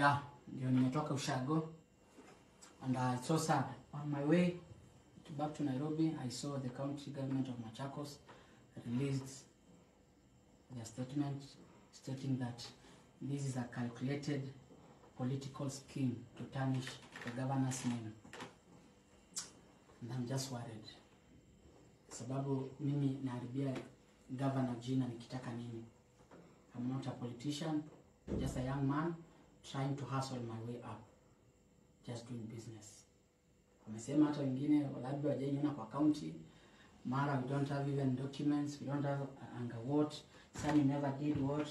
Yeah, ndio nimetoka Ushago and it's so sad. On my way back to Nairobi, I saw the county government of Machakos released their statement stating that this is a calculated political scheme to tarnish the governor's name. And I'm just worried. Sababu mimi naharibia governor jina nikitaka nini? I'm not a politician, just a young man trying to hustle my way up, just doing business. Wamesema hata wengine labda wajaiona kwa county, mara we don't have even documents, we don't have under what, some you never did what.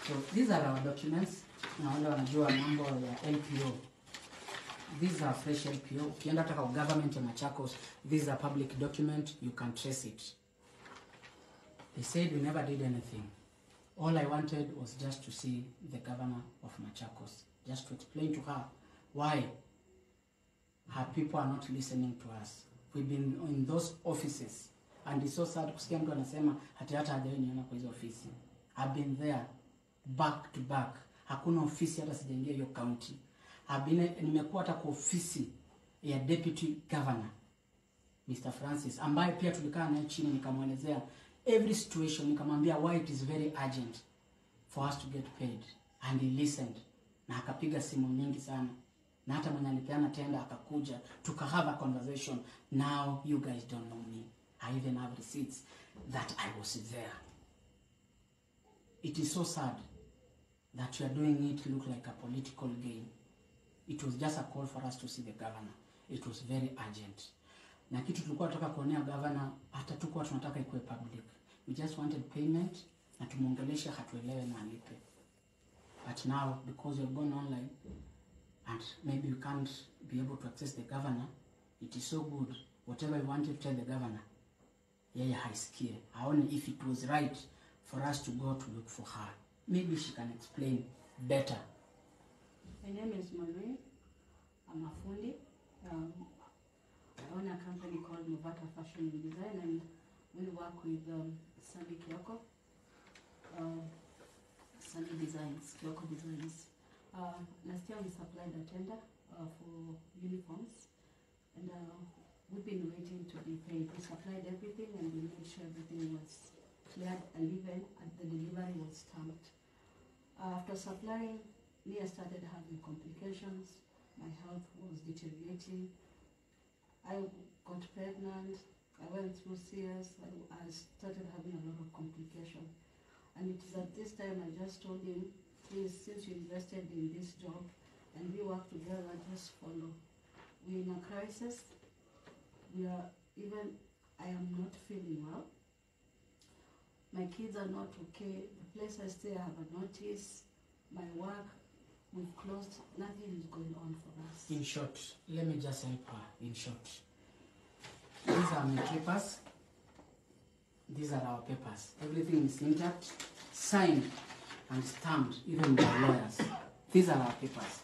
So these are our documents, na wale wanajua mambo ya LPO. These are fresh LPO. Ukienda hata kwa government ya Machakos, these are public document, you can trace it. They said we never did anything. All I wanted was just to see the governor of Machakos, just to explain to her why her people are not listening to us. We've been in those offices, and it's so sad kusikia mtu anasema hata hajawahi niona kwa hizo ofisi. I've been there back to back. Hakuna ofisi hata sijaingia hiyo county. Nimekuwa hata kwa ofisi ya deputy governor Mr. Francis, ambaye pia tulikaa naye chini nikamwelezea every situation, nikamwambia why it is very urgent for us to get paid, and he listened, na akapiga simu nyingi sana, na hata mwenye alipeana tenda akakuja, have a conversation. Now you guys don't know me. I even have receipts that I was there. It is so sad that you are doing it look like a political game. It was just a call for us to see the governor. It was very urgent. Na kitu tulikuwa tunataka kuonea governor, hata tulikuwa tunataka ikuwe public. We just wanted payment na tumuongelesha hatuelewe na alipe. But now, because you're gone online and maybe you can't be able to access the governor, it is so good. Whatever you wanted to tell the governor, yeye haisikie. Haoni if it was right for us to go to look for her. Maybe she can explain better. My name is Manuel. I'm a fundi. I own a company called Novata Fashion and Design, and we work with Sandy Kyoko, Sandy Designs, Kyoko Designs. Last year we supplied a tender for uniforms, and we've been waiting to be paid. We supplied everything and we made sure everything was cleared, and even the delivery was stamped. After supplying, I started having complications. My health was deteriorating. I got pregnant. I went through CS. I started having a lot of complications. And it is at this time I just told him, please, since you invested in this job and we work together, just follow. We're in a crisis. I am not feeling well. My kids are not okay. The place I stay, I have a notice. My work, we've closed. Nothing is going on for us. In short, let me just help her. In short, these are my papers. These are our papers. Everything is intact, signed and stamped, even by lawyers. These are our papers.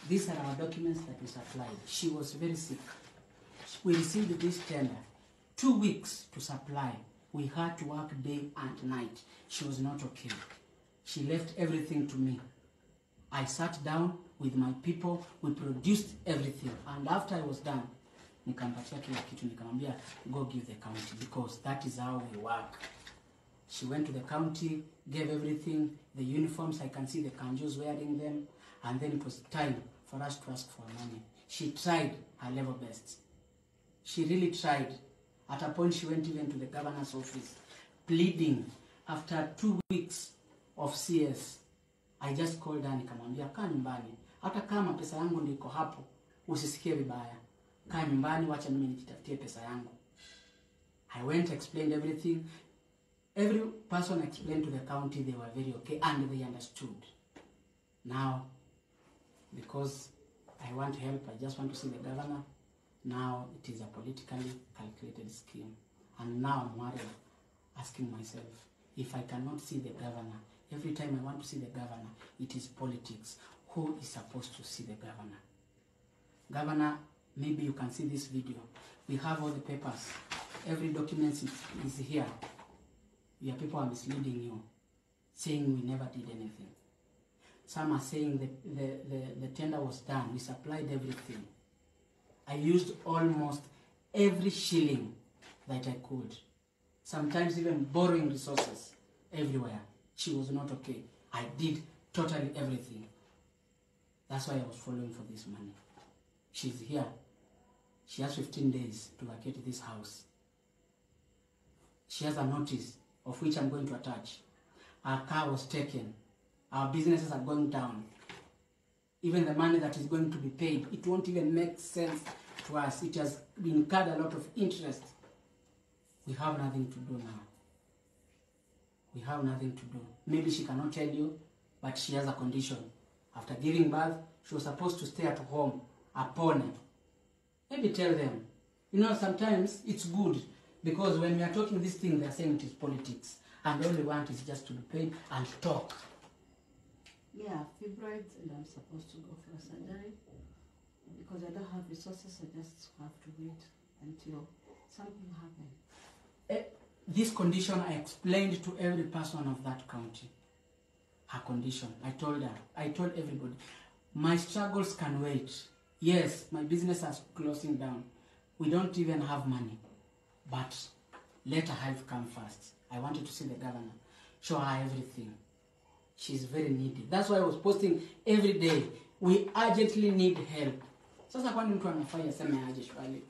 These are our documents that we supplied. She was very sick. We received this tender. 2 weeks to supply. We had to work day and night. She was not okay. She left everything to me. I sat down with my people, we produced everything, and after I was done, nikampatia kila kitu, nikamwambia go give the county, because that is how we work. She went to the county, gave everything, the uniforms, I can see the kanjus wearing them, and then it was time for us to ask for money. She tried her level best. She really tried. At a point she went even to the governor's office, pleading. After 2 weeks of CS, I just called her, nikamwambia kaa nyumbani. Hata kama pesa yangu ndiko hapo, usisikie vibaya. Kaa nyumbani, wacha mimi nijitafutie pesa yangu. I went, explained everything. Every person explained to the county, they were very okay and they understood. Now, because I want help, I just want to see the governor. Now it is a politically calculated scheme. And now I'm worried, asking myself, if I cannot see the governor, every time I want to see the governor, it is politics. Who is supposed to see the governor? Governor, maybe you can see this video. We have all the papers. Every document is here. Your people are misleading you, saying we never did anything. Some are saying the tender was done. We supplied everything. I used almost every shilling that I could. Sometimes even borrowing resources everywhere. She was not okay. I did totally everything. That's why I was following for this money. She's here. She has 15 days to vacate this house. She has a notice of which I'm going to attach. Our car was taken. Our businesses are going down. Even the money that is going to be paid, it won't even make sense to us. It has incurred a lot of interest. We have nothing to do now. We have nothing to do. Maybe she cannot tell you, but she has a condition. After giving birth, she was supposed to stay at home, upon. Maybe tell them. You know, sometimes it's good, because when we are talking this thing, they are saying it is politics. And all we want is just to be paid and talk. Yeah, fibroids, and I'm supposed to go for a surgery. Because I don't have resources, I just have to wait until something happens. This condition, I explained to every person of that county. Her condition. I told her. I told everybody. My struggles can wait. Yes, my business is closing down. We don't even have money. But let her health come first. I wanted to see the governor. Show her everything. She's very needy. That's why I was posting every day. We urgently need help. Sasa kwani mtu anafanya sema aje shwali?